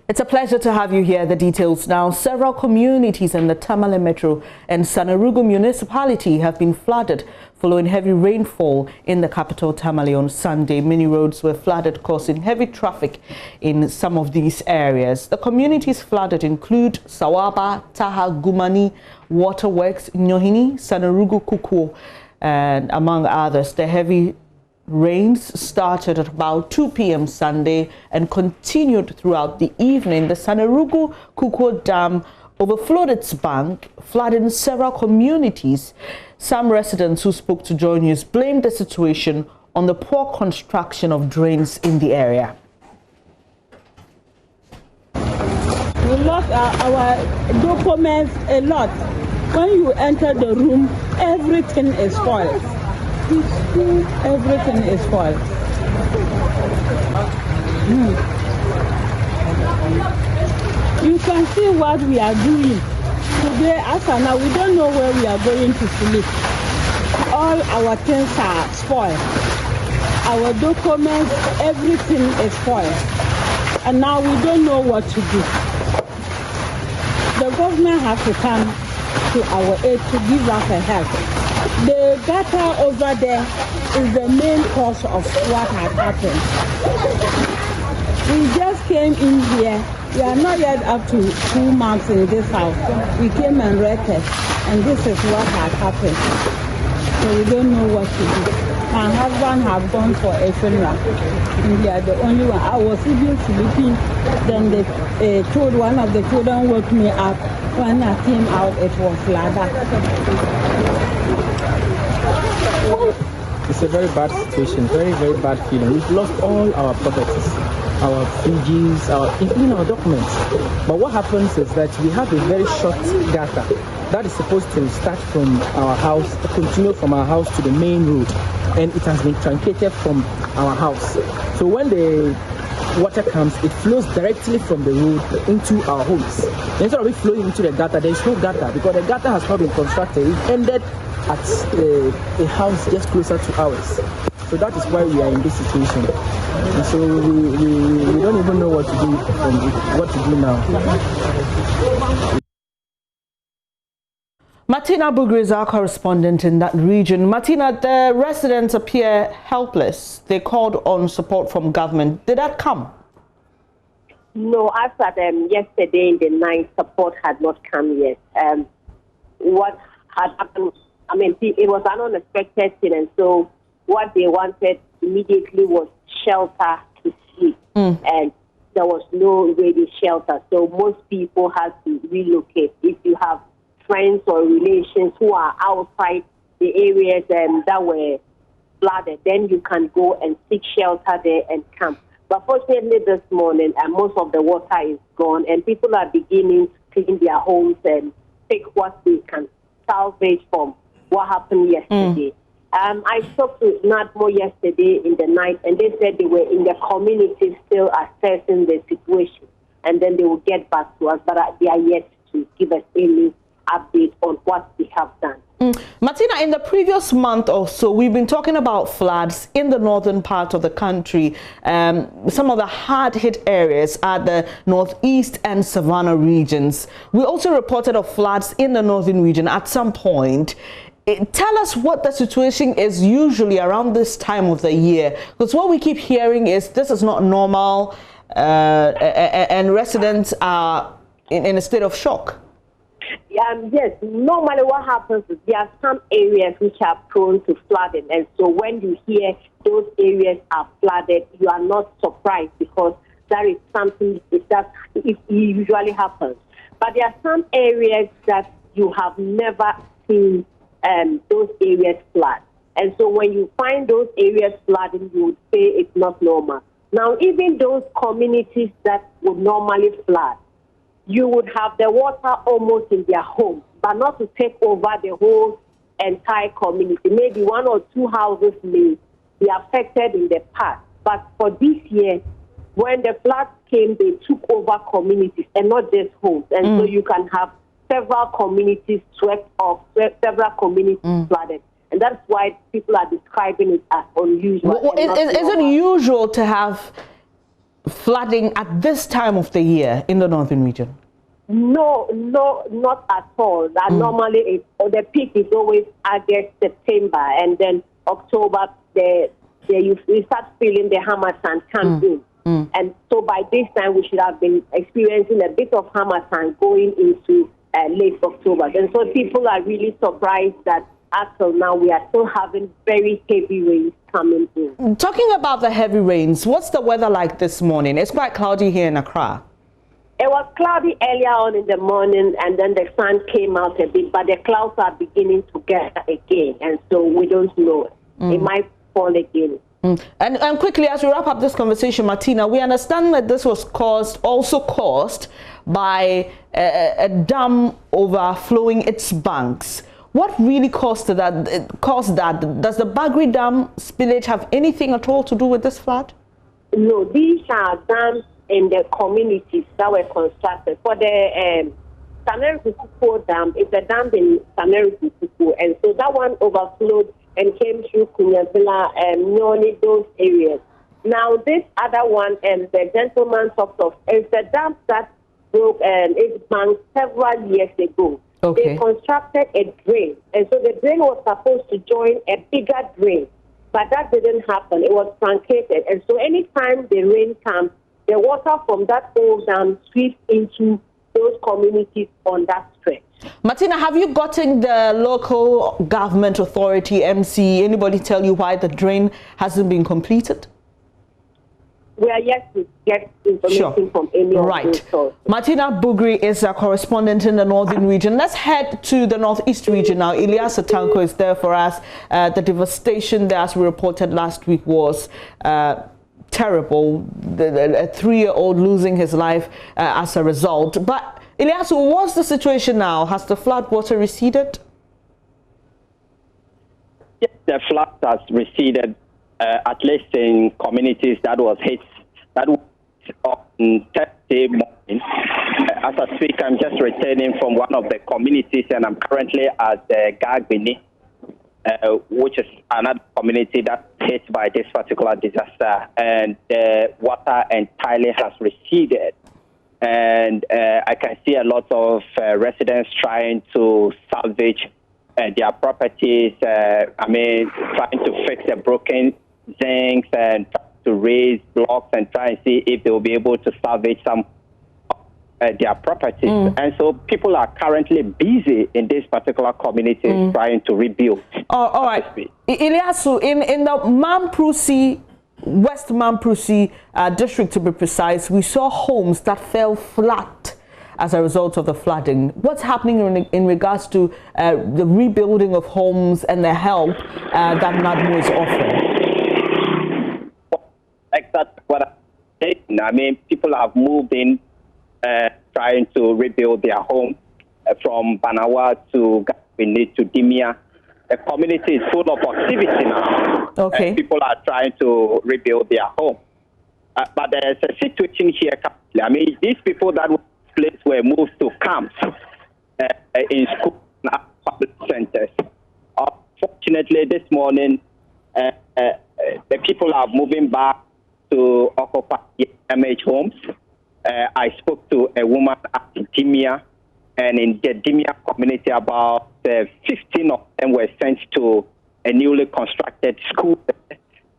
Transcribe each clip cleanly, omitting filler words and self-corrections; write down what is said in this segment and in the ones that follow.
It's a pleasure to have you here. The details now. Several communities in the Tamale Metro and Sanarugu municipality have been flooded following heavy rainfall in the capital Tamale on Sunday. Many roads were flooded, causing heavy traffic in some of these areas. The communities flooded include Sawaba, Taha, Gumani, Waterworks, Nyohini, Sanarugu, Kukuo, and among others. The heavy rains started at about 2 p.m. Sunday and continued throughout the evening. The Sanarugu Kukuo Dam overflowed its bank, flooding several communities. Some residents who spoke to JoyNews blamed the situation on the poor construction of drains in the area. We lost our documents a lot. When you enter the room, everything is spoiled. Everything is spoiled. You can see what we are doing today. As of now, we don't know where we are going to sleep. All our things are spoiled. Our documents, everything is spoiled. And now we don't know what to do. The government has to come to our aid to give us a help. The gutter over there is the main cause of what had happened. We just came in here. We are not yet up to 2 months in this house. We came and rented, and this is what had happened. So we don't know what to do. My husband has gone for a funeral, and we are the only one. I was even sleeping. Then they told one of the children woke me up. When I came out, it was like that. It's a very bad situation, very, very bad feeling. We've lost all our properties, our fridges, our documents. But what happens is that we have a very short gutter that is supposed to start from our house, continue from our house to the main road, and it has been truncated from our house. So when the water comes, it flows directly from the road into our homes. Instead of it flowing into the gutter, there is no gutter because the gutter has not been constructed. It ended at a house just closer to ours. So that is why we are in this situation. And so we don't even know what to do now. Martina Bugri is our correspondent in that region. Martina, the residents appear helpless. They called on support from government. Did that come? No, as at yesterday in the night, support had not come yet. What had happened, it was an unexpected thing, and so what they wanted immediately was shelter to sleep. And there was no ready shelter, so most people had to relocate. If you have friends or relations who are outside the areas that were flooded, then you can go and seek shelter there and camp. But fortunately this morning, most of the water is gone, and people are beginning to clean their homes and take what they can salvage from what happened yesterday. I spoke to Nadmo yesterday in the night, and they said they were in the community still assessing the situation, and then they will get back to us, but they are yet to give us any update on what they have done. Martina, in the previous month or so, we've been talking about floods in the northern part of the country. Some of the hard-hit areas are the northeast and Savannah regions. We also reported of floods in the northern region at some point. Tell us what the situation is usually around this time of the year, because what we keep hearing is this is not normal, and residents are in a state of shock. Yes, normally what happens is there are some areas which are prone to flooding, and so when you hear those areas are flooded, you are not surprised because that is something that it usually happens. But there are some areas that you have never seen those areas flood, and so when you find those areas flooding, you would say it's not normal. Now, even those communities that would normally flood, you would have the water almost in their homes, but not to take over the whole entire community. Maybe 1 or 2 houses may be affected in the past. But for this year, when the floods came, they took over communities and not just homes. And so you can have several communities swept off, several communities flooded. And that's why people are describing it as unusual. Is it usual to have flooding at this time of the year in the northern region? No, not at all. That normally the peak is always August, September, and then October. You start feeling the Hamatan comes in, and so by this time we should have been experiencing a bit of Hamatan going into late October. And so people are really surprised that until now we are still having very heavy rains coming in. Talking about the heavy rains, what's the weather like this morning? It's quite cloudy here in Accra. It was cloudy earlier on in the morning, and then the sun came out a bit, but the clouds are beginning to gather again, and so we don't know. It might fall again. And quickly, as we wrap up this conversation, Martina, we understand that this was also caused by a dam overflowing its banks. What really caused that? Does the Bagri Dam spillage have anything at all to do with this flood? No, these are dams in the communities that were constructed. For the Sameru Dam, it's a dam in Sameru, and so that one overflowed and came through Kunyabila and Nyoni, those areas. Now, this other one, and the gentleman talked of, is the dam that broke its bank several years ago. Okay. They constructed a drain, and so the drain was supposed to join a bigger drain, but that didn't happen. It was truncated, and so anytime the rain comes, the water from that old dam sweeps into those communities on that stretch. Martina, have you gotten the local government authority, MC, anybody tell you why the drain hasn't been completed? We are yet to get information from any of those sources. Martina Bugri is a correspondent in the northern region. Let's head to the northeast region now. Elias Atanko is there for us. The devastation there, as we reported last week, was terrible. A 3-year-old losing his life as a result. But Elias, what's the situation now? Has the flood water receded? Yes, the flood has receded, at least in communities that was hit. That was on Thursday morning. As I speak, I'm just returning from one of the communities, and I'm currently at Gagbini, which is another community that's hit by this particular disaster. And the water entirely has receded. And I can see a lot of residents trying to salvage their properties. Trying to fix the broken zincs and to raise blocks and try and see if they will be able to salvage some their properties. And so people are currently busy in this particular community trying to rebuild. All right. Ilyasu, in the Mamprusi, West Mamprusi district to be precise, we saw homes that fell flat as a result of the flooding. What's happening in regards to the rebuilding of homes and the help that NADMO is offering? Exactly what I'm saying. I mean, people have moved in trying to rebuild their home from Banawa to Gabini to Dimia. The community is full of activity now. Okay. People are trying to rebuild their home. But there's a situation here. I mean, these people that were moved to camps in school and public centers. Unfortunately, this morning, the people are moving back to occupy MH homes. I spoke to a woman at Dimia, and in the Dimia community, about 15 of them were sent to a newly constructed school.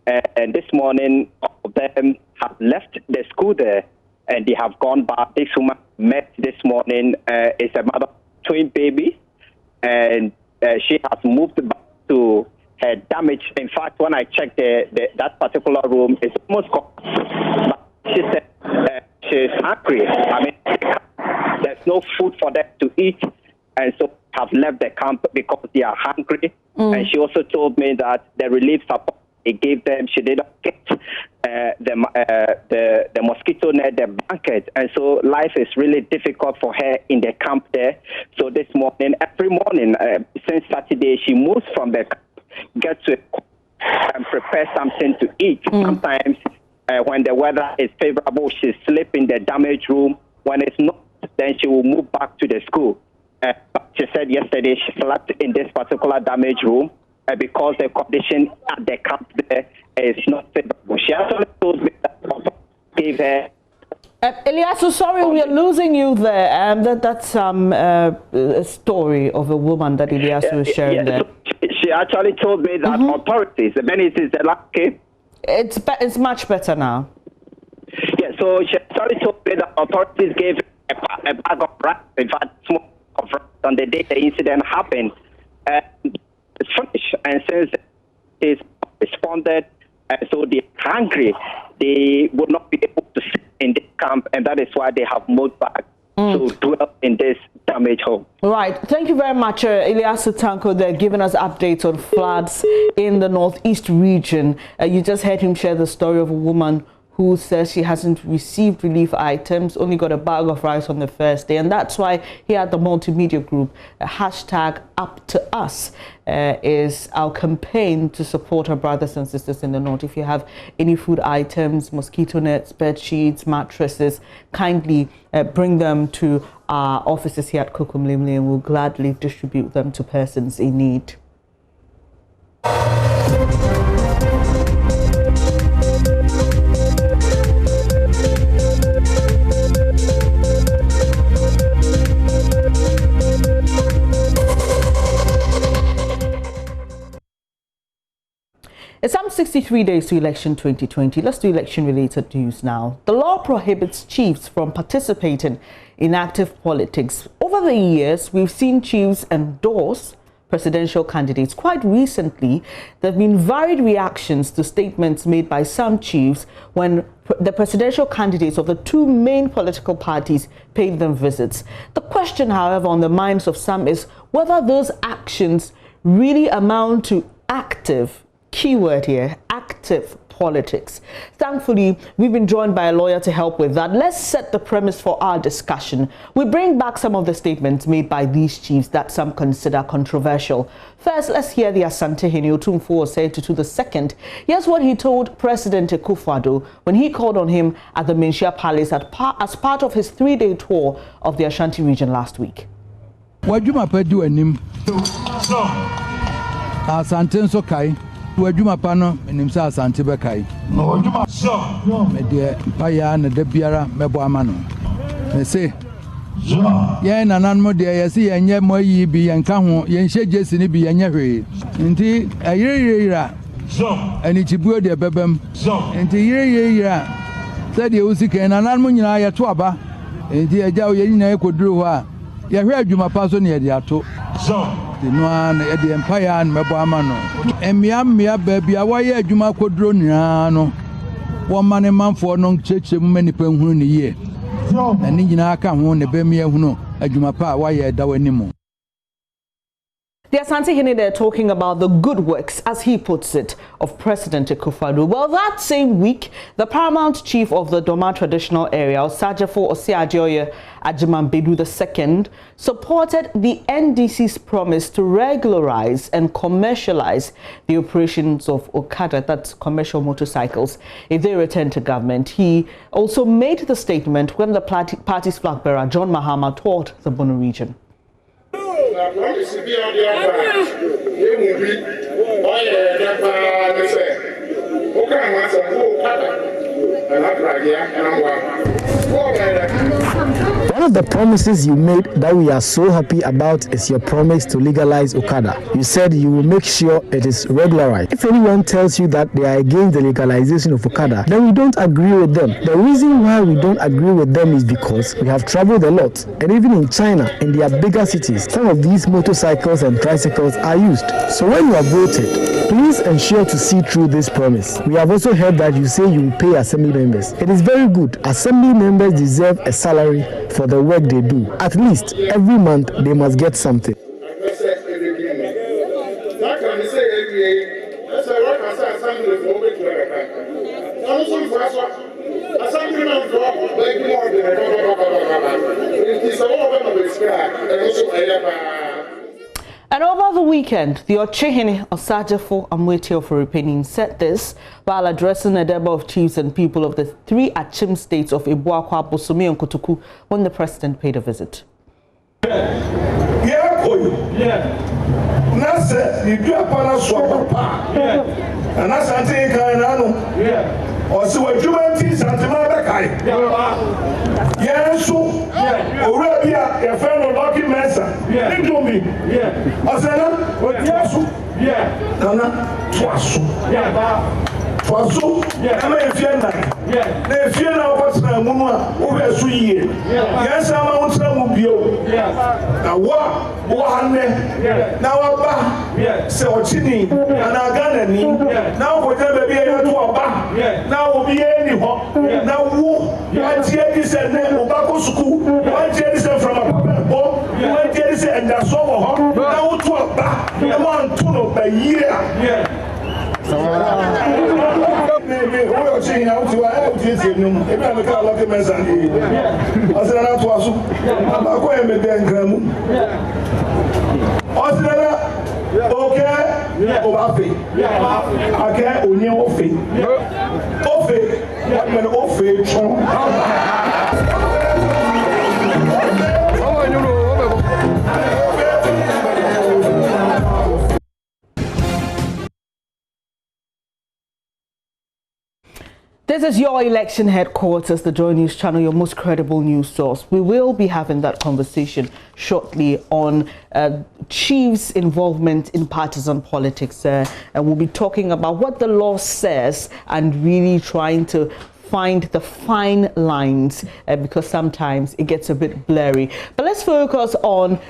And this morning, all of them have left the school there, and they have gone back. This woman met this morning is a mother of twin babies, and she has moved back to her damage. In fact, when I checked that particular room, it's almost gone. But she said she's hungry. I mean, there's no food for them to eat, and so have left the camp because they are hungry. And she also told me that the relief support they gave them, she didn't get the mosquito net, the blanket, and so life is really difficult for her in the camp there. So this morning, every morning since Saturday, she moves from the camp, gets to and prepare something to eat. Sometimes when the weather is favorable, she sleeps in the damaged room. When it's not, then she will move back to the school. She said yesterday she slept in this particular damaged room because the condition at the camp there is not favorable. She actually told me that gave gave her. Elias, so sorry, we are losing you there. That's a story of a woman that Elias was sharing there. So she actually told me that authorities, the minister is okay. It's much better now. Yeah, so she actually told me that authorities gave a bag of rice, in fact, small of rice on the day the incident happened. It's finished, and since she's responded, so they're hungry, they would not be able to sit in this camp, and that is why they have moved back to dwell in this damaged home. Right. Thank you very much, Elias Tanko. They're giving us updates on floods in the northeast region. You just heard him share the story of a woman who says she hasn't received relief items, only got a bag of rice on the first day. And that's why here at the multimedia group, hashtag Up to Us is our campaign to support our brothers and sisters in the north. If you have any food items, mosquito nets, bed sheets, mattresses, kindly bring them to our offices here at Kokomlemle, and we'll gladly distribute them to persons in need. It's some 63 days to election 2020. Let's do election-related news now. The law prohibits chiefs from participating in active politics. Over the years, we've seen chiefs endorse presidential candidates. Quite recently, there have been varied reactions to statements made by some chiefs when the presidential candidates of the two main political parties paid them visits. The question, however, on the minds of some is whether those actions really amount to active, keyword here, active politics. Thankfully, we've been joined by a lawyer to help with that. Let's set the premise for our discussion. We bring back some of the statements made by these chiefs that some consider controversial. First, let's hear the Asante Hene Otumfuo said to the second. Here's what he told President Akufo-Addo when he called on him at the Menchia Palace as part of his 3-day tour of the Ashanti region last week. Wajuma pedu enim. Asante nso kai. Wajuma pano enimsa asante be kai. No wajuma so. Me de paya na de biara mebo amano. Me say. Ye nanan mo de yesi yenye moyi bi yenka ho yenhye jesi ni bi yenye hwe. Nti ayireyira. Ani chibuo de bebem. Nti yireyira. Said ye usike nanan mo nyina ye to aba. Nti eja o ye nyina ekoduru ho a. Ye hwe adwuma pa so ne ye de ato. The one at the Empire and Mabamano. And Mia baby, I wire Juma Quadroniano. 1 man a month for non church many penhun a year. And Nina come on the Bemia Huno, a Jumapa, wire Dawanimo. The Asante Hene there talking about the good works, as he puts it, of President Akufo-Addo. Well, that same week, the paramount chief of the Doma traditional area, Osajefo Osiajoye Ajimambedu II, supported the NDC's promise to regularize and commercialize the operations of Okada, that's commercial motorcycles, if they return to government. He also made the statement when the party's flag bearer, John Mahama, toured the Bono region. One of the promises you made that we are so happy about is your promise to legalize Okada. You said you will make sure it is regularized. If anyone tells you that they are against the legalization of Okada, then we don't agree with them. The reason why we don't agree with them is because we have traveled a lot, and even in China, in their bigger cities, some of these motorcycles and tricycles are used. So when you are voted, please ensure to see through this promise. We have also heard that you say you will pay assembly members. It is very good. Assembly members deserve a salary for the work they do. At least every month they must get something. And over the weekend, the Ochehene Osajefo Amwetio for Repening said this while addressing a number of chiefs and people of the 3 Achim states of Ibuakwa, Bosomi, and Kotoku when the president paid a visit. or so a juvenile Santima Kai. Yes, already a friend of Lucky Mesa. Into me. Osana, what yes, Nana, Twasu. Twasu, I'm a fienda. The fienda was my woman who has 3 years. Yes, I'm on some of you. Now, what? Now, Abba, so Chini, and Aganani. Now, whatever be able to Abba. Now, will be any hot. Now, what is a name of Baco School? What is from a papa? What is it? And that's all. Now, to Abba, a man to by year. Maybe we are seeing how to help this. If I look at Lucky Mesa, I said, I'm going to be Gramu. Okay, Oafe. Okay, Union Ofe. Ofe, what man Ofe? This is your election headquarters, the Joy News channel, your most credible news source. We will be having that conversation shortly on chiefs' involvement in partisan politics. And we'll be talking about what the law says and really trying to find the fine lines because sometimes it gets a bit blurry. But let's focus on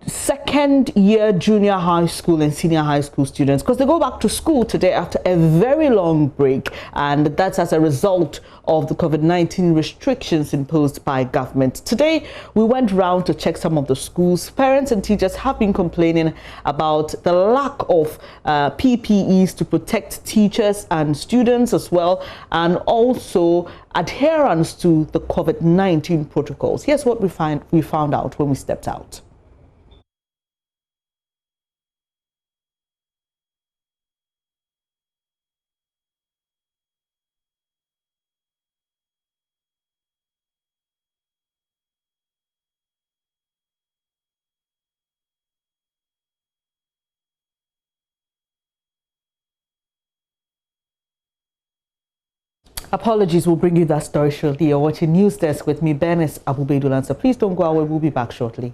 second-year junior high school and senior high school students because they go back to school today after a very long break, and that's as a result of the COVID-19 restrictions imposed by government. Today, we went round to check some of the schools. Parents and teachers have been complaining about the lack of PPEs to protect teachers and students as well, and also adherence to the COVID-19 protocols. Here's what we found out when we stepped out. Apologies, we'll bring you that story shortly. You're watching News Desk with me, Bernice Abubedulan. So please don't go away, we'll be back shortly.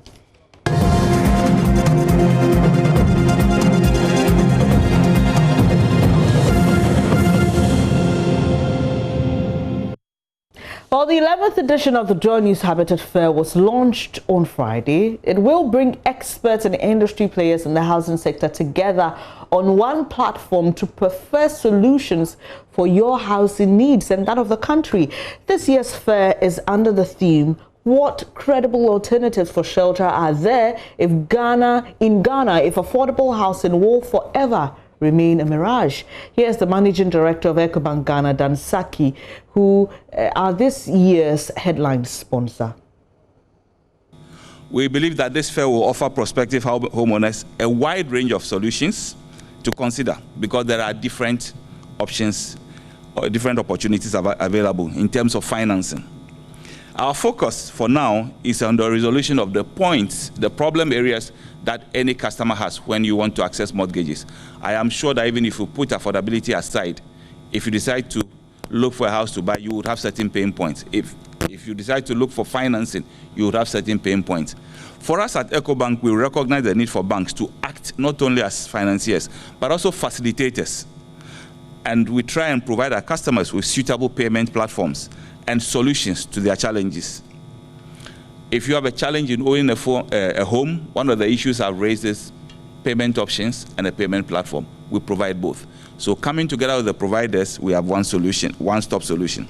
Well, the 11th edition of the Joy News Habitat Fair was launched on Friday. It will bring experts and industry players in the housing sector together on one platform to prefer solutions for your housing needs and that of the country. This year's fair is under the theme, what credible alternatives for shelter are there if affordable housing will forever remain a mirage? Here's the managing director of EcoBank Ghana, Dan Saki, who are this year's headline sponsor. We believe that this fair will offer prospective homeowners a wide range of solutions to consider because there are different options or different opportunities available in terms of financing. Our focus for now is on the resolution of the points, the problem areas that any customer has when you want to access mortgages. I am sure that even if you put affordability aside, if you decide to look for a house to buy, you would have certain pain points. If you decide to look for financing, you would have certain pain points. For us at EcoBank, we recognize the need for banks to act not only as financiers, but also facilitators. And we try and provide our customers with suitable payment platforms and solutions to their challenges. If you have a challenge in owning a home, one of the issues I've raised is payment options and a payment platform. We provide both. So coming together with the providers, we have one solution, one-stop solution.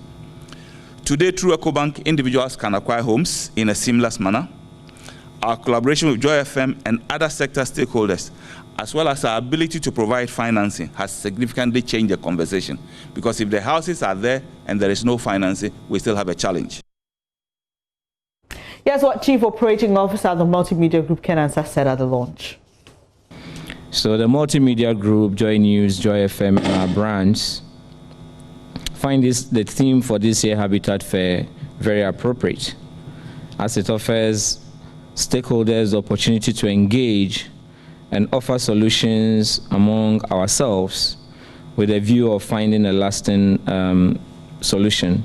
Today, through EcoBank, individuals can acquire homes in a seamless manner. Our collaboration with Joy FM and other sector stakeholders, as well as our ability to provide financing, has significantly changed the conversation. Because if the houses are there and there is no financing, we still have a challenge. Here's what Chief Operating Officer of the Multimedia Group, Ken Ansah, said at the launch. So the Multimedia Group, Joy News, Joy FM, and our brands find the theme for this year's Habitat Fair very appropriate, as it offers stakeholders the opportunity to engage and offer solutions among ourselves with a view of finding a lasting solution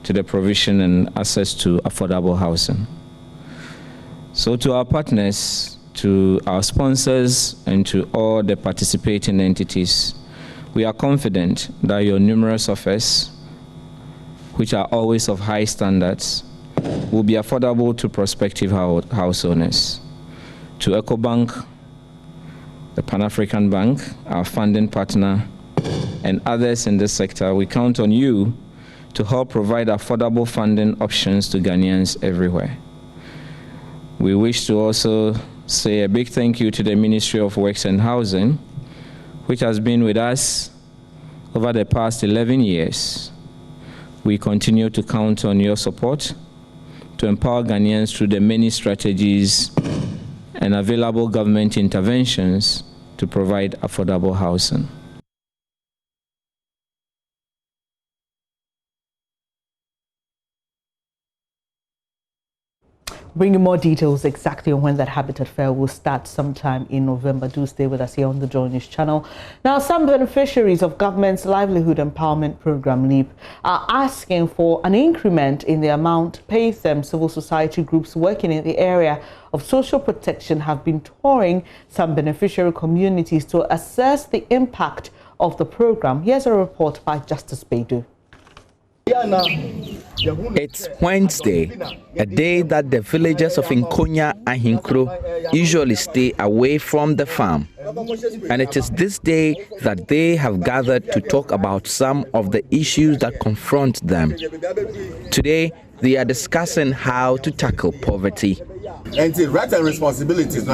to the provision and access to affordable housing. So to our partners, to our sponsors, and to all the participating entities, we are confident that your numerous offers, which are always of high standards, will be affordable to prospective house owners. To EcoBank, the Pan-African Bank, our funding partner, and others in this sector, we count on you to help provide affordable funding options to Ghanaians everywhere. We wish to also say a big thank you to the Ministry of Works and Housing, which has been with us over the past 11 years. We continue to count on your support to empower Ghanaians through the many strategies and available government interventions to provide affordable housing. Bringing more details exactly on when that Habitat Fair will start sometime in November. Do stay with us here on the JoyNews channel. Now, some beneficiaries of government's Livelihood Empowerment Program, LEAP, are asking for an increment in the amount paid them. Civil society groups working in the area of social protection have been touring some beneficiary communities to assess the impact of the program. Here's a report by Justice Beidou. It's Wednesday, a day that the villagers of Nkonya and Hinkro usually stay away from the farm. And it is this day that they have gathered to talk about some of the issues that confront them. Today, they are discussing how to tackle poverty. And the rights and responsibilities.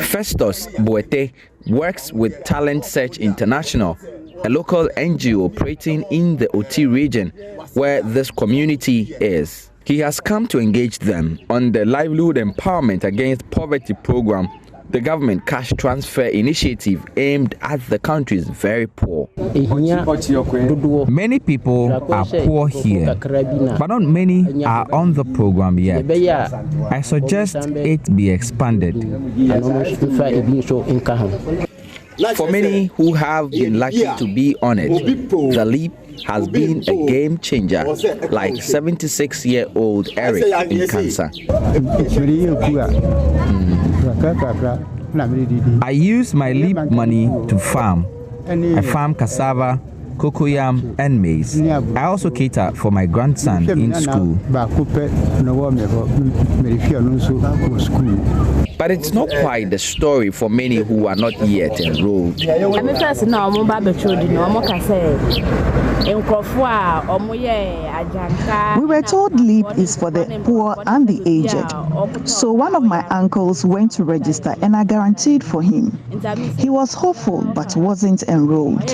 Festus Boete works with Talent Search International, a local NGO operating in the OT region where this community is. He has come to engage them on the Livelihood Empowerment Against Poverty program, the government cash transfer initiative aimed at the country's very poor. Many people are poor here, but not many are on the program yet. I suggest it be expanded. For many who have been lucky to be on it, the leap has been a game changer, like 76-year-old Eric in Cancer. I use my leap money to farm. I farm cassava, cocoyam, and maize. I also cater for my grandson in school. But it's not quite the story for many who are not yet enrolled. We were told LEAP is for the poor and the aged. So one of my uncles went to register and I guaranteed for him. He was hopeful but wasn't enrolled.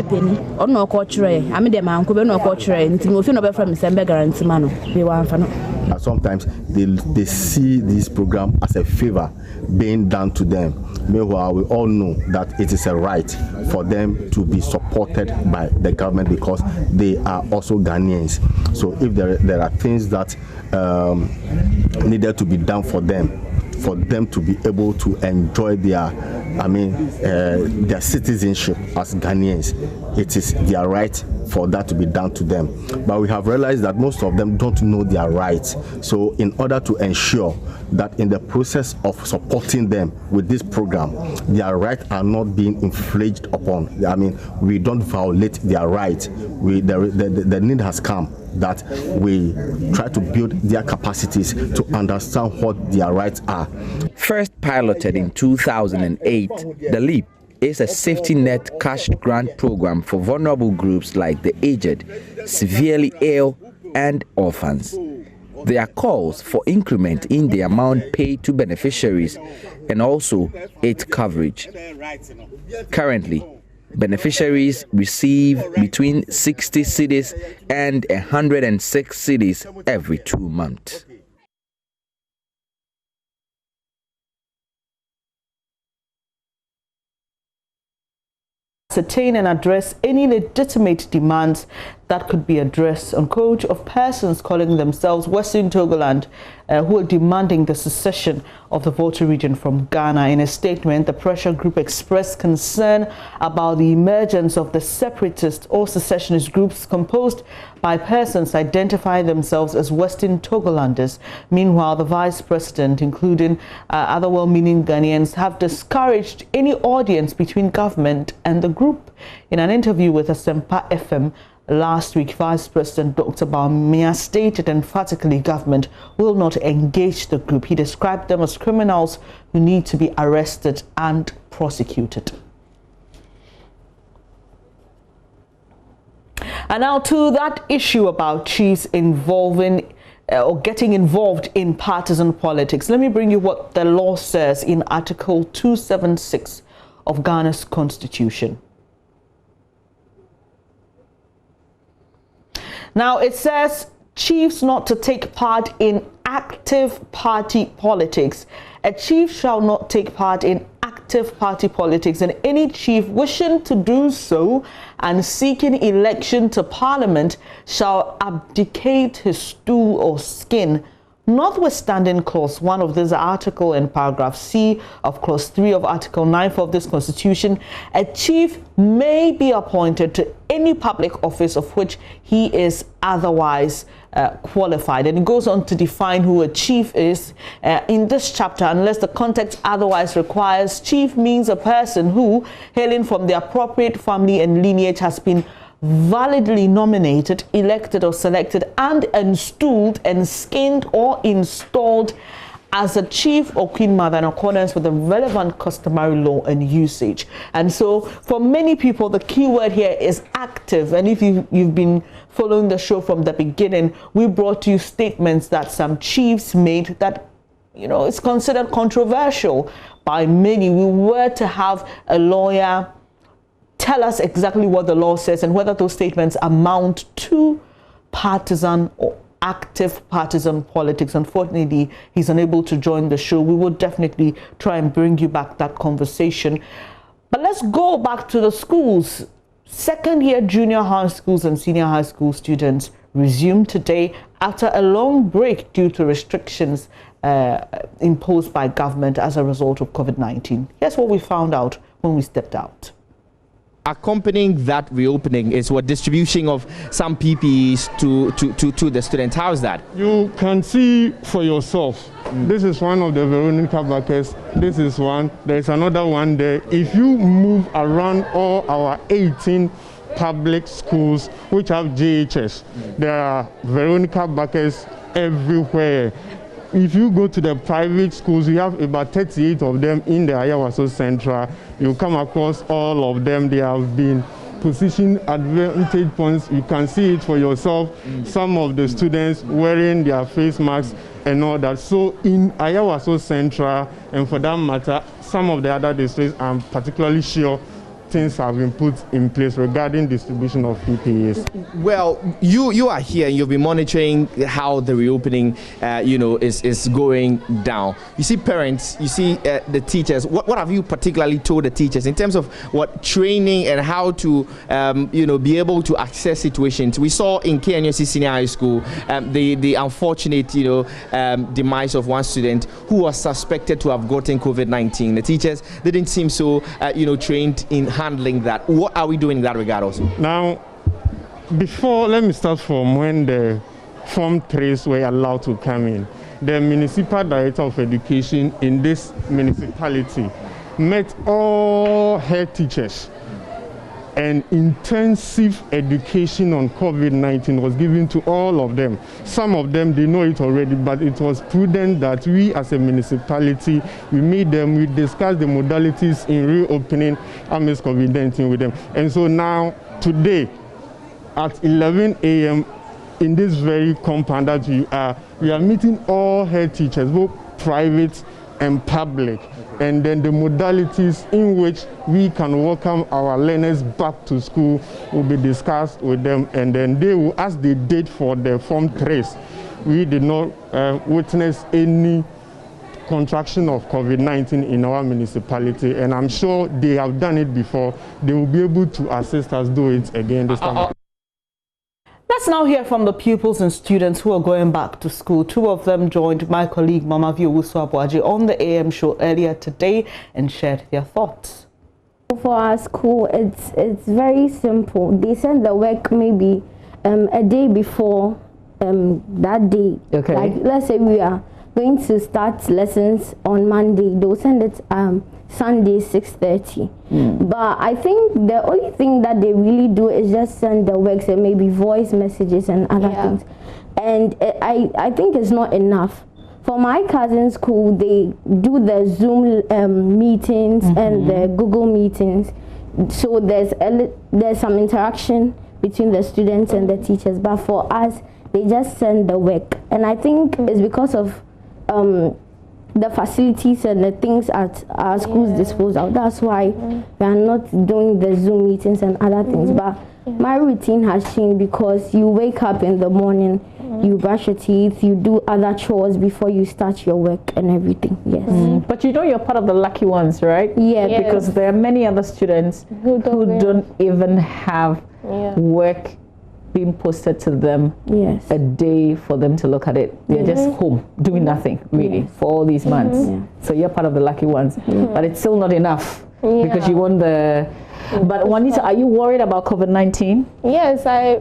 Sometimes they see this program as a favor being done to them. Meanwhile, we all know that it is a right for them to be supported by the government because they are also Ghanaians. So if there are things that needed to be done for them to be able to enjoy their citizenship as Ghanaians, it is their right for that to be done to them. But we have realized that most of them don't know their rights. So in order to ensure that in the process of supporting them with this program, their rights are not being infringed upon. We don't violate their rights. The need has come that we try to build their capacities to understand what their rights are. First piloted in 2008, the LEAP is a safety net cash grant program for vulnerable groups like the aged, severely ill, and orphans. There are calls for increment in the amount paid to beneficiaries and also its coverage. Currently, beneficiaries receive between 60 cedis and 106 cedis every 2 months. Ascertain and address any legitimate demands that could be addressed, unquote, of persons calling themselves Western Togoland who are demanding the secession of the Volta region from Ghana. In a statement, the pressure group expressed concern about the emergence of the separatist or secessionist groups composed by persons identifying themselves as Western Togolanders. Meanwhile, the vice president, including other well-meaning Ghanaians, have discouraged any audience between government and the group. In an interview with Asempa FM last week, Vice President Dr. Baumia stated emphatically government will not engage the group. He described them as criminals who need to be arrested and prosecuted. And now to that issue about chiefs involving or getting involved in partisan politics. Let me bring you what the law says in Article 276 of Ghana's Constitution. Now, it says chiefs not to take part in active party politics. A chief shall not take part in active party politics, and any chief wishing to do so and seeking election to parliament shall abdicate his stool or skin. Notwithstanding clause 1 of this article and paragraph C of clause 3 of article 9 of this constitution, a chief may be appointed to any public office of which he is otherwise qualified. And it goes on to define who a chief is in this chapter. Unless the context otherwise requires, chief means a person who, hailing from the appropriate family and lineage, has been validly nominated, elected or selected and installed and skinned or installed as a chief or queen mother in accordance with the relevant customary law and usage. And so for many people, the key word here is active. And if you've been following the show from the beginning, we brought you statements that some chiefs made that, you know, it's considered controversial by many. We were to have a lawyer tell us exactly what the law says and whether those statements amount to partisan or active partisan politics. Unfortunately, he's unable to join the show. We will definitely try and bring you back that conversation. But let's go back to the schools. Second-year junior high schools and senior high school students resumed today after a long break due to restrictions imposed by government as a result of COVID-19. Here's what we found out when we stepped out. Accompanying that reopening is what distribution of some PPEs to the students. How is that? You can see for yourself. This is one of the Veronica buckets. This is one. There's another one there. If you move around all our 18 public schools which have JHS, there are Veronica buckets everywhere. If you go to the private schools, we have about 38 of them in the Ayawaso Central. You come across all of them. They have been positioned at vantage points. You can see it for yourself. Some of the students wearing their face masks and all that. So in Ayawaso Central, and for that matter, some of the other districts, I'm particularly sure things have been put in place regarding distribution of PPEs. Well, you are here and you'll be monitoring how the reopening, is going down. You see parents, you see the teachers. What have you particularly told the teachers in terms of what training and how to, be able to access situations? We saw in KNUC Senior High School the unfortunate, demise of one student who was suspected to have gotten COVID-19. The teachers didn't seem so, trained in handling that. What are we doing in that regard also? Now, let me start from when the Form 3s were allowed to come in. The Municipal Director of Education in this municipality met all head teachers, and intensive education on COVID-19 was given to all of them. Some of them, they know it already, but it was prudent that we as a municipality, we discussed the modalities in reopening amidst COVID-19 with them. And so now, today, at 11 a.m., in this very compound that we are meeting all head teachers, both private and public. And then the modalities in which we can welcome our learners back to school will be discussed with them, and then they will, as they did for the Form 3s, we did not witness any contraction of COVID-19 in our municipality, and I'm sure they have done it before. They will be able to assist us do it again this time. Let's now hear from the pupils and students who are going back to school. Two of them joined my colleague Mama Viowusu Abuaji on the AM show earlier today and shared their thoughts. For our school, it's very simple. They send the work maybe a day before that day. Okay. Like let's say we are going to start lessons on Monday. They'll send it Sunday 6:30. But I think the only thing that they really do is just send the works and maybe voice messages and other things. And I think it's not enough. For my cousin's school, they do the Zoom meetings and the Google meetings. So there's some interaction between the students and the teachers. But for us, they just send the work. And I think it's because of the facilities and the things at our school's disposal. That's why we are not doing the Zoom meetings and other things. But my routine has changed because you wake up in the morning, you brush your teeth, you do other chores before you start your work and everything. Yes. But you know you're part of the lucky ones, right? Yeah. Because there are many other students who don't even have work being posted to them a day for them to look at it. They're just home doing nothing really for all these months. So you're part of the lucky ones. But it's still not enough because you want the... But Juanita, are you worried about COVID-19? Yes, I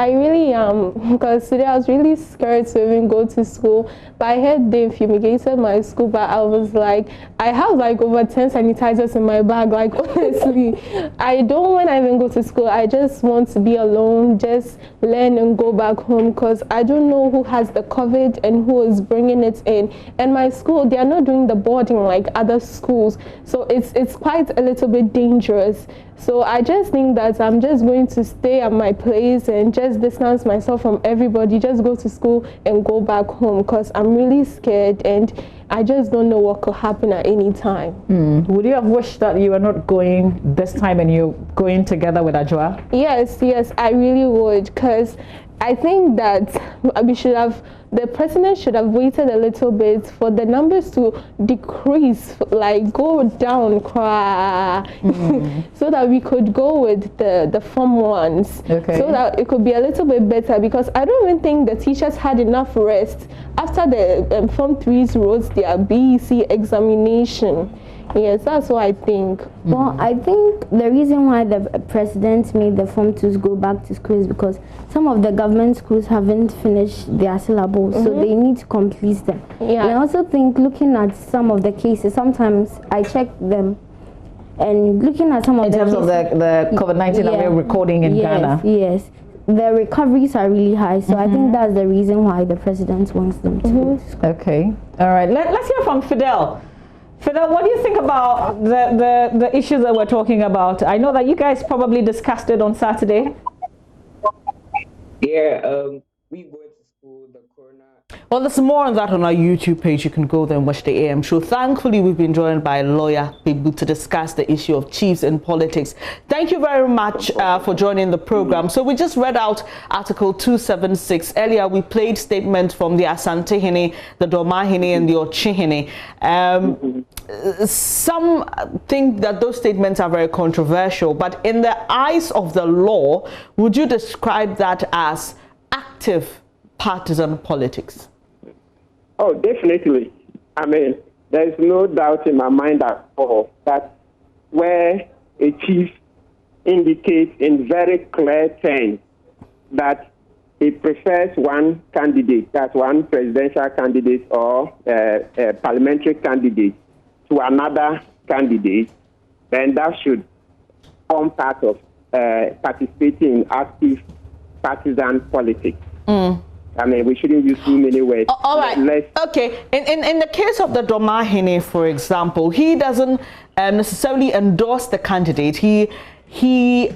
really am, because today I was really scared to even go to school. But I heard they fumigated my school, but I was like, I have like over 10 sanitizers in my bag. Like honestly, I don't want to even go to school. I just want to be alone, just learn and go back home, because I don't know who has the COVID and who is bringing it in. And my school, they are not doing the boarding like other schools, so it's quite a little bit dangerous. So I just think that I'm just going to stay at my place and just distance myself from everybody, just go to school and go back home, because I'm really scared and I just don't know what could happen at any time. Would you have wished that you were not going this time and you're going together with Ajwa? Yes, I really would, because I think that the president should have waited a little bit for the numbers to decrease, like go down, so that we could go with the Form 1s, so that it could be a little bit better, because I don't even think the teachers had enough rest after the Form 3s wrote their BEC examination. Yes, that's what I think. Well, I think the reason why the president made the Form 2s go back to school is because some of the government schools haven't finished their syllables, so they need to complete them. And I also think, looking at some of the cases, sometimes I check them and looking at some of in terms of the COVID-19 that we're recording in Ghana. Yes, the recoveries are really high, so I think that's the reason why the president wants them to go to school. Okay, all right. Let's hear from Fidel. Fidel, what do you think about the issues that we're talking about? I know that you guys probably discussed it on Saturday. Yeah, we went to school, the corona. Well, there's more on that on our YouTube page. You can go there and watch the AM show. Thankfully, we've been joined by lawyer Bibu to discuss the issue of chiefs in politics. Thank you very much for joining the program. So we just read out Article 276. Earlier, we played statements from the Asante Hene, the Doma Hene, and the Ochi Hene. Some think that those statements are very controversial, but in the eyes of the law, would you describe that as active partisan politics? Oh, definitely. I mean, there's no doubt in my mind at all that where a chief indicates in very clear terms that he prefers one candidate, that's one presidential candidate or a parliamentary candidate, to another candidate, then that should form part of participating in active partisan politics. I mean, we shouldn't use too many words. All right. Okay. In the case of the Doma Hene, for example, he doesn't necessarily endorse the candidate. He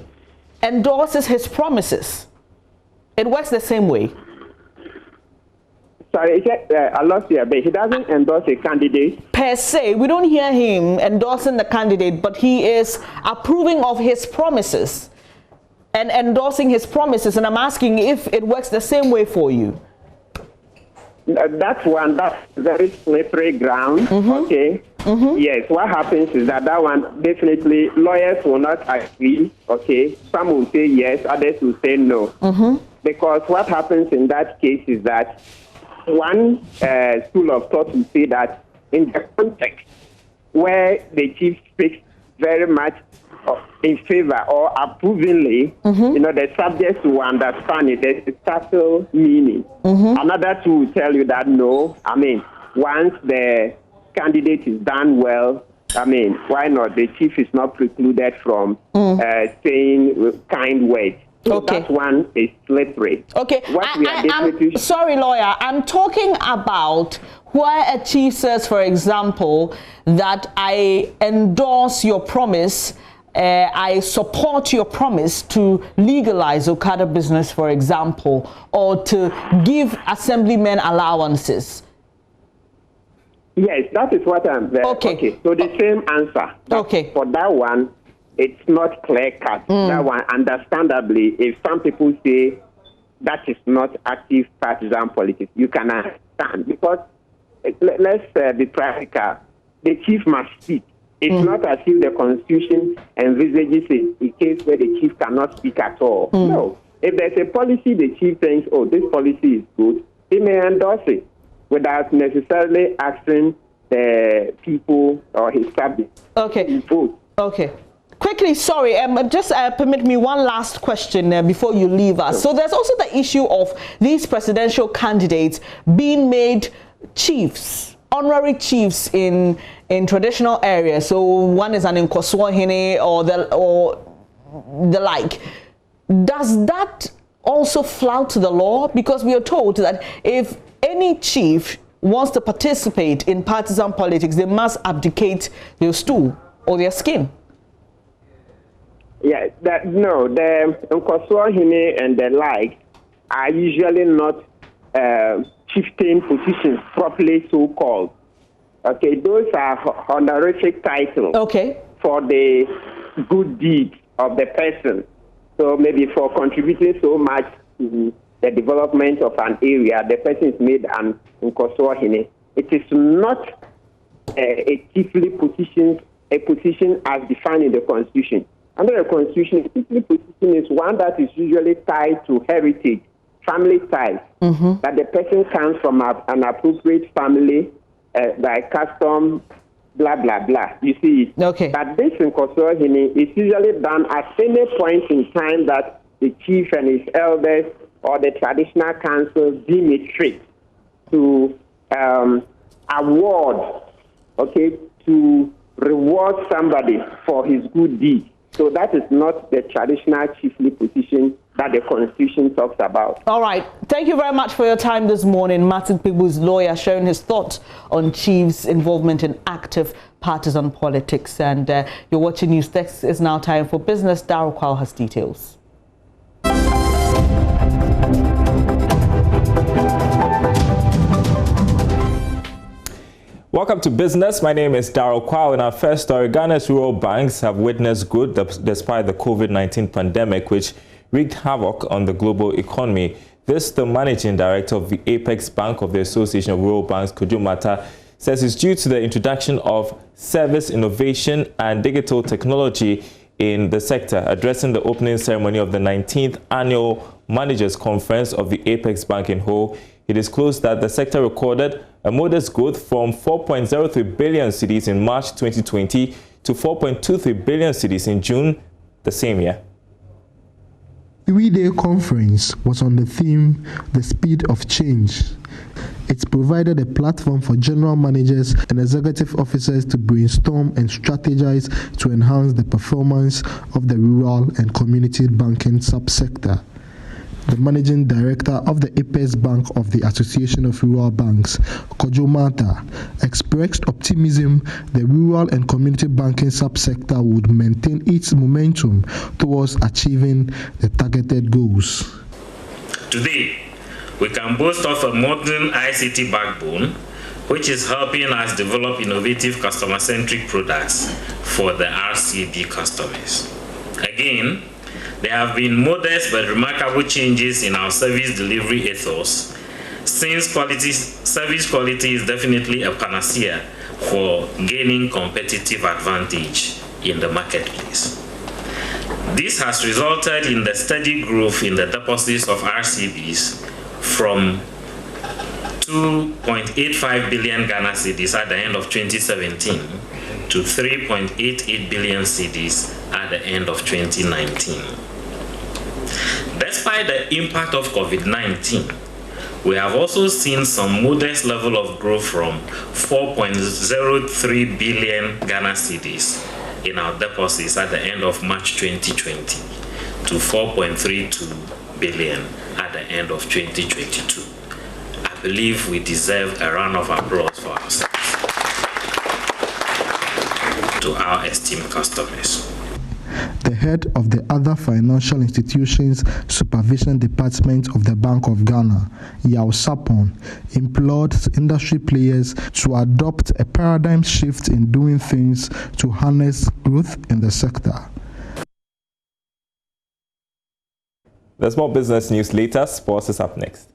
endorses his promises. It works the same way. Sorry, I lost you, but he doesn't endorse a candidate. Per se, we don't hear him endorsing the candidate, but he is approving of his promises and endorsing his promises. And I'm asking if it works the same way for you. That's very slippery ground. Okay. Yes, what happens is that one, definitely, lawyers will not agree. Okay. Some will say yes, others will say no. because what happens in that case is that one school of thought will say that in the context where the chief speaks very much in favor or approvingly, the subjects will understand it. There's a subtle meaning. Another two will tell you that no, once the candidate is done well, why not? The chief is not precluded from saying kind words. So that one is slippery. Okay. I'm sorry, lawyer. I'm talking about where a chief says, for example, that I endorse your promise, I support your promise to legalize Okada business, for example, or to give assemblymen allowances. Yes, that is what I'm saying. Okay. So the same answer. Okay. For that one, it's not clear-cut. That one, understandably, if some people say that is not active partisan politics, you can understand. Because, let's be practical, the chief must speak. It's not as if the Constitution envisages a case where the chief cannot speak at all. No. If there's a policy the chief thinks, oh, this policy is good, he may endorse it without necessarily asking the people or his subjects to vote. Okay. Quickly, sorry, just permit me one last question before you leave us. So there's also the issue of these presidential candidates being made chiefs, honorary chiefs in traditional areas. So one is an Nkoswahine or the like. Does that also flout the law? Because we are told that if any chief wants to participate in partisan politics, they must abdicate their stool or their skin. Yeah, the Nkoswahine and the like are usually not chieftain positions, properly so called. Okay, those are honorific titles. Okay. For the good deed of the person. So maybe for contributing so much to the development of an area, the person is made an Nkoswahine. It is not a chiefly position as defined in the Constitution. Under the Constitution, a chiefly position is one that is usually tied to heritage, family ties, that the person comes from an appropriate family by custom, blah, blah, blah. You see it. Okay. But this in Nkoswahine is usually done at any point in time that the chief and his elders or the traditional council deem it fit to award, to reward somebody for his good deed. So that is not the traditional chiefly position that the Constitution talks about. All right. Thank you very much for your time this morning. Martin Pigbu's lawyer sharing his thoughts on chiefs' involvement in active partisan politics. And you're watching News Desk. It's now time for business. Darryl Kwao has details. Welcome to Business. My name is Darryl Kwao. In our first story, Ghana's rural banks have witnessed growth despite the COVID-19 pandemic, which wreaked havoc on the global economy. This, the managing director of the Apex Bank of the Association of Rural Banks, Kojo Mata, says it's due to the introduction of service innovation and digital technology in the sector. Addressing the opening ceremony of the 19th Annual Managers Conference of the Apex Bank in Ho, he disclosed that the sector recorded a modest growth from 4.03 billion cedis in March 2020 to 4.23 billion cedis in June the same year. The three-day conference was on the theme, The Speed of Change. It provided a platform for general managers and executive officers to brainstorm and strategize to enhance the performance of the rural and community banking subsector. The managing director of the Apex Bank of the Association of Rural Banks, Kojo Mata, expressed optimism the rural and community banking subsector would maintain its momentum towards achieving the targeted goals. Today, we can boast of a modern ICT backbone, which is helping us develop innovative customer-centric products for the RCB customers. Again, there have been modest but remarkable changes in our service delivery ethos, since service quality is definitely a panacea for gaining competitive advantage in the marketplace. This has resulted in the steady growth in the deposits of RCBs from 2.85 billion Ghana cedis at the end of 2017 to 3.88 billion cedis at the end of 2019. Despite the impact of COVID-19, we have also seen some modest level of growth from 4.03 billion Ghana cedis in our deposits at the end of March 2020 to 4.32 billion at the end of 2022. I believe we deserve a round of applause for ourselves to our esteemed customers. The head of the other financial institutions supervision department of the Bank of Ghana, Yao Sapon, implored industry players to adopt a paradigm shift in doing things to harness growth in the sector. There's more business news later. Sports is up next.